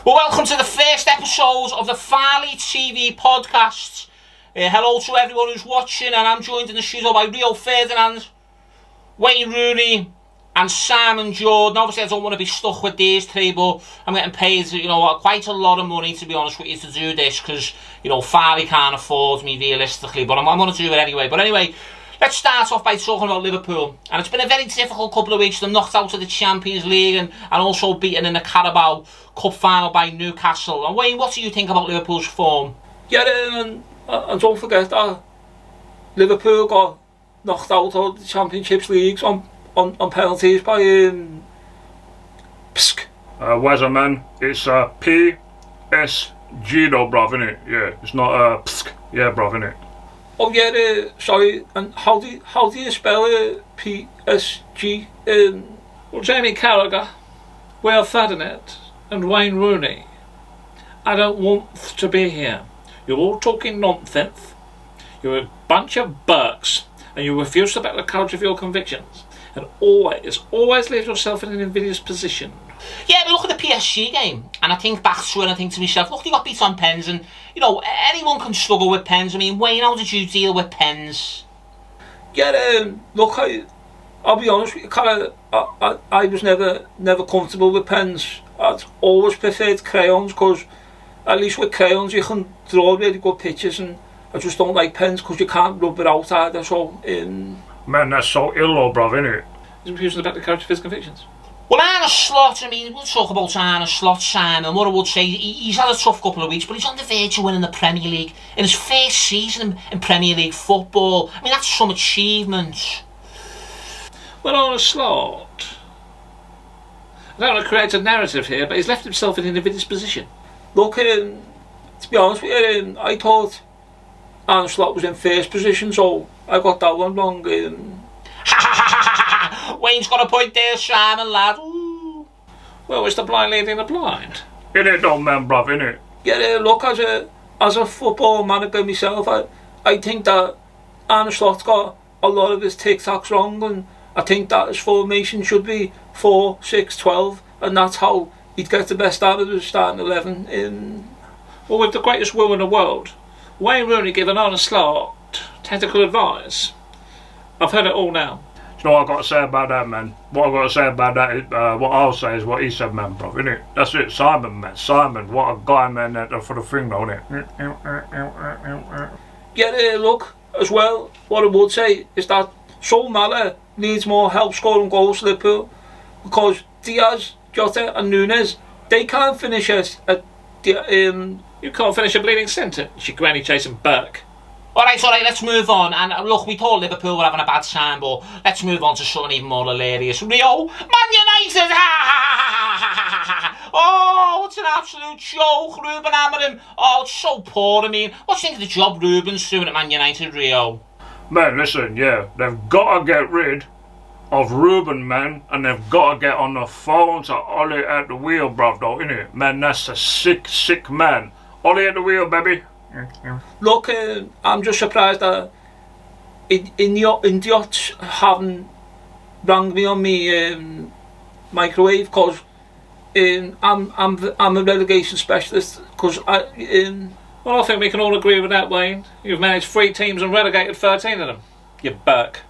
Well, welcome to the first episode of the FarleyTV podcast. Hello to everyone who's watching, and I'm joined in the studio by Rio Ferdinand, Wayne Rooney and Simon Jordan. Obviously I don't want to be stuck with these three, but I'm getting paid, quite a lot of money, to be honest with you, to do this, because, Farley can't afford me realistically, but I'm going to do it anyway. But anyway, let's start off by talking about Liverpool. And it's been a very difficult couple of weeks. They're knocked out of the Champions League and also beaten in the Carabao Cup final by Newcastle. And Wayne, what do you think about Liverpool's form? Yeah, and don't forget that Liverpool got knocked out of the Championships leagues on penalties by Psk. Weatherman, it's PSG though, bruv, innit? Yeah, it's not Psk. Yeah, bruv, innit? Oh yeah, sorry. And how do you spell PSG? Well, Jamie Carragher, Will Ferdinand, and Wayne Rooney, I don't want to be here. You're all talking nonsense. You're a bunch of Burks, and you refuse to back the courage of your convictions. And always leave yourself in an invidious position. Yeah, but look at the PSG game, and I think back to it and I think to myself, look, they got beat on pens, and, anyone can struggle with pens. I mean, Wayne, how did you deal with pens? Yeah, look, I'll be honest with you, I was never comfortable with pens. I'd always preferred crayons, because at least with crayons you can draw really good pictures, and I just don't like pens because you can't rub it out either, so... Man, that's so ill though, bruv, innit? He's refusing to back the courage of his convictions. Well, Arne Slot, we'll talk about Arne Slot, Simon. What I would say, he's had a tough couple of weeks, but he's on the verge of winning the Premier League in his first season in Premier League football. I mean, that's some achievement. Well, Arne Slot, I don't want to create a narrative here, but he's left himself in an invidious position. Look, to be honest with you, I thought Arne Slot was in first position, so I got that one wrong. Wayne's got a point there, Simon, lad. Ooh. Well, it's the blind leading the blind. Innit though, man, bruv, innit? Yeah, look, as a football manager myself, I think that Arne Slot's got a lot of his tic-tacs wrong, and I think that his formation should be 4-6-12, and that's how he'd get the best out of his starting 11. Well, with the greatest will in the world, Wayne Rooney giving Arne Slot tactical advice. I've heard it all now. Do you know what I've got to say about that, man? What I've got to say about that is, what I'll say is what he said, man, bruv, innit? That's it, Simon, man. Simon, what a guy, man, for the thing, though, innit? Yeah, look, as well, what I would say is that Sol Mala needs more help scoring goals for Liverpool, because Diaz, Jota and Nunes, they can't finish You can't finish a bleeding sentence, you granny chasing Burke. Alright, let's move on. And look, we thought Liverpool were having a bad time, but let's move on to something even more hilarious. Rio, Man United! Oh, it's an absolute joke. Ruben Amorim. Oh, it's so poor. I mean, what do you think of the job Ruben's doing at Man United, Rio? Man, listen, yeah, they've got to get rid of Ruben, man, and they've got to get on the phone to Ollie at the wheel, bruv, though, innit? Man, that's a sick man. Ollie at the wheel, baby. Look, I'm just surprised that Idiot haven't rang me on me microwave, because I'm a relegation specialist, because Well, I think we can all agree with that, Wayne. You've managed 3 teams and relegated 13 of them. You Burke.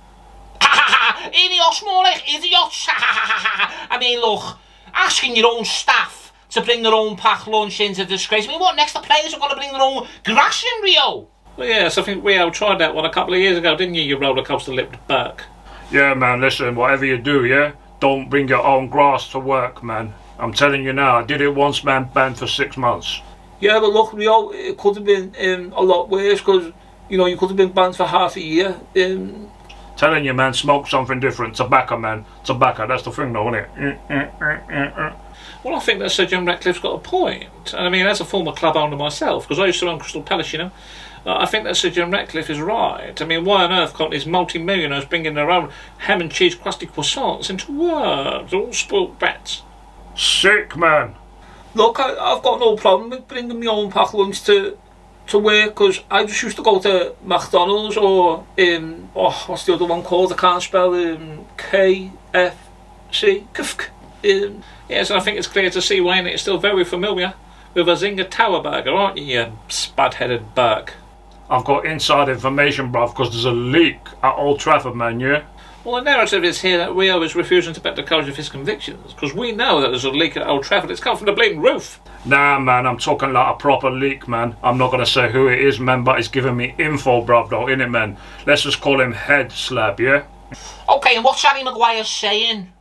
Idiots, more like idiots. I mean, look, asking your own staff to bring their own packed lunch into disgrace. I mean, what next? The players are going to bring their own grass in, Rio? Well, yes, I think Rio tried that one a couple of years ago, didn't you roller coaster lipped Burke? Yeah, man, listen, whatever you do, yeah, don't bring your own grass to work, man. I'm telling you now, I did it once, man, banned for 6 months. Yeah, but look, Rio, it could have been a lot worse, because, you could have been banned for half a year. Telling you, man, smoke something different. Tobacco, man. Tobacco, that's the thing, though, isn't it? Well, I think that Sir Jim Ratcliffe's got a point. And I mean, as a former club owner myself, because I used to run Crystal Palace, I think that Sir Jim Ratcliffe is right. I mean, why on earth can't these multi-millionaires bring in their own ham and cheese crusty croissants into work? They're all spoilt brats. Sick, man. Look, I've got no problem with bringing my own packed lunch to work, because I just used to go to McDonald's or what's the other one called? I can't spell KFC. Yes, and I think it's clear to see, Wayne, that it's still very familiar with a Zinger Tower burger, aren't you, you spud-headed Burke? I've got inside information, bruv, because there's a leak at Old Trafford, man, yeah? Well, the narrative is here that Rio is refusing to bet the courage of his convictions, because we know that there's a leak at Old Trafford. It's come from the bleeding roof. Nah, man, I'm talking like a proper leak, man. I'm not going to say who it is, man, but he's giving me info, bruv, though, innit, man? Let's just call him Head Slab, yeah? Okay, and what's Harry Maguire saying?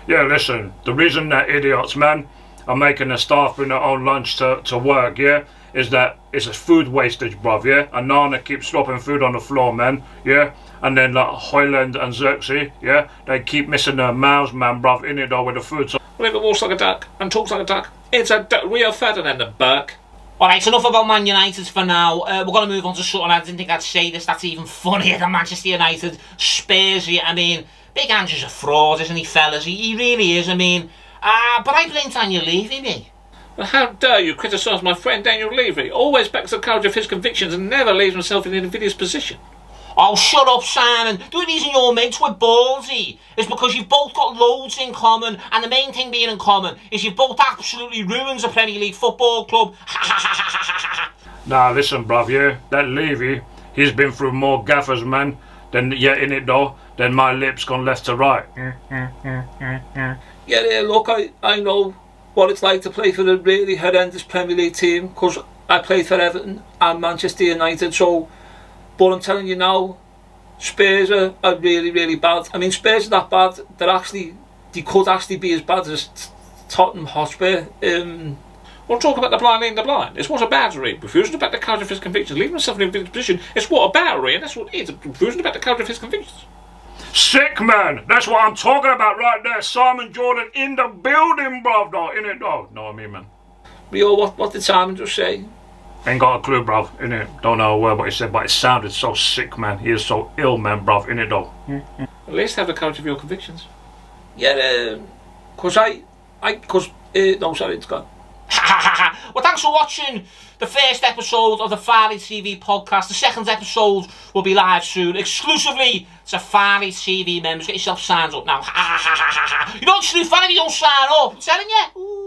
Yeah, listen, the reason that idiots, man, are making the staff bring their own lunch to work, yeah, is that it's a food wastage, bruv, yeah? And Nana keeps dropping food on the floor, man, yeah? And then like Hoyland and Xerxes, yeah, they keep missing their mouths, man, bruv, in it though with the food. So Well, if it walks like a duck and talks like a duck, it's a Rio Ferdinand, the Burke. Alright, enough about Man United for now. We're going to move on to something I didn't think I'd say this. That's even funnier than Manchester United. Spursy, I mean, Big Andrew's a fraud, isn't he, fellas? He really is, I mean. But I blame Daniel Levy, me. Well, how dare you criticise my friend Daniel Levy? Always backs the courage of his convictions and never leaves himself in an invidious position. Oh, shut up, Simon. The only reason you're mates with Ballsy is because you've both got loads in common, and the main thing being in common is you've both absolutely ruined the Premier League football club. nah, listen, bruv, yeah, that Levy, he's been through more gaffers, man, than, yeah, in it though, than my lips gone left to right. Yeah, look, I know what it's like to play for a really horrendous Premier League team, because I played for Everton and Manchester United, so, but I'm telling you now, Spurs are really, really bad. I mean, Spurs are that bad, they could actually be as bad as Tottenham Hotspur. We'll talk about the blind leading the blind. It's what a battery. Refusing to back the courage of his convictions, leaving himself in a invidious position. It's what a battery, and that's what it is. Refusing to back the courage of his convictions. Sick, man, that's what I'm talking about right there. Simon Jordan in the building, bruv, though, in it though. Know what I mean, man? Rio, what did Simon just say? Ain't got a clue, bruv, innit? Don't know a word what he said, but it sounded so sick, man. He is so ill, man, bruv, innit though? At least have the courage of your convictions. Yeah, no, sorry, it's gone. Well, thanks for watching the first episode of the FarleyTV podcast. The second episode will be live soon, exclusively to FarleyTV members. Get yourself signed up now. You're not a true fan if you don't sign up, I'm telling you. Ooh.